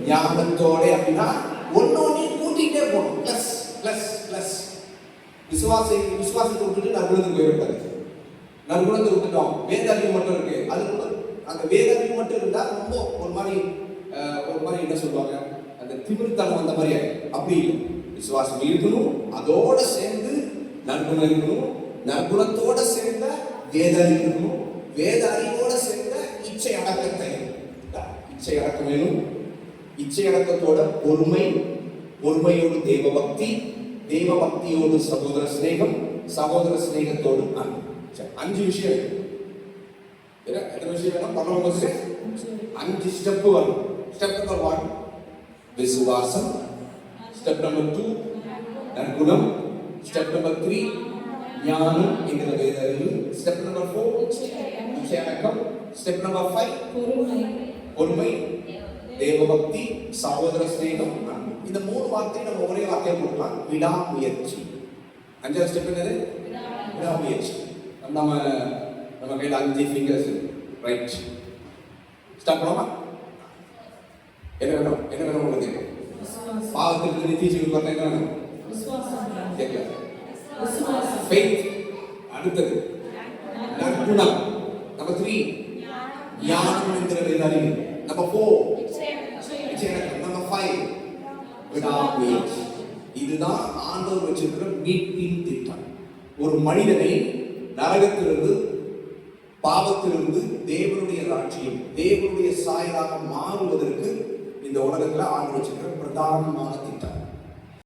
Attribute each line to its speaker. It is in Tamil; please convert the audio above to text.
Speaker 1: ஞாபகத்தோட அப்படின்னா ஒன்னொன்னையும் கூட்டிகிட்டே போகணும். Plus plus plus. விசுவாசத்தை விட்டுட்டு நற்குணத்துக்கு போயிருக்காரு. நற்குணத்தை விட்டுட்டோம், வேதாரியம் மட்டும் இருக்கு. அது அந்த வேதாரியம் மட்டும் இருந்தா ரொம்ப ஒரு மாதிரி என்ன சொல்லுவாங்க, அந்த திமிர்த்தனம் அந்த மாதிரி அப்படி இல்லை. விசுவாசம் இருக்கணும், அதோட சேர்ந்து நற்குணம் இருக்கணும், நற்குணத்தோட சேர்ந்த வேதாரியம் இருக்கணும், வேதாரியோட சேர்ந்த இச்சை அடக்கத்தை, இச்சை அடக்கம் வேணும். இச்சை அடக்கத்தோட பொறுமை, பொறுமையோடு தேவ பக்தி, தேவ பக்தியோடு சகோதர சிநேகம், சகோதர சிநேகத்தோடு அன்பு. 5 விஷயம். எத்தனை விஷயம் வேணும்? 5 ஸ்டெப் வரும். ஸ்டெப் நம்பர் 1 விசுவாசம், ஸ்டெப் நம்பர் 2 நற்குணம், ஸ்டெப் நம்பர் 3 ஞானம் என்கிற வேத அறிவு, ஸ்டெப் நம்பர் 4 இச்சை அடக்கம், ஸ்டெப் நம்பர் 5 பொறுமை, தேவபக்தி, சகோதர சிநேகம். இந்த 3 வார்த்தை நம்ம ஒரே வார்த்தையை கொடுக்கலாம், விடாமுயற்சி. 5வது ஸ்டெப் என்னது? விடாமுயற்சி. நம்ம கையில் 5 ஃபிங்கர்ஸ் ரைட். ஸ்டார்ட் பண்ணலாமா? என்ன வேணும் உங்களுக்கு? பாவத்திற்கு நித்திய ஜீவன் வரணும். என்ன வேணும்? கேட்கல. ஃபெய்த். அடுத்தது நற்குணம். நம்பர் 3 ஞானம் என்கிற வேதாரியம். நம்பர் 4 நம்பர் 5 விடாமுயற்சி. இதுதான் ஆண்டவர் வச்சிருக்கிற மீட்பின் திட்டம். ஒரு மனிதனை நரகத்திலிருந்து, பாவத்திலிருந்து தேவனுடைய ராஜ்யம், தேவனுடைய சாயலாக மாறுவதற்கு இந்த உலகத்துல ஆண்டவர் வச்சிருக்கிற பிரதானமான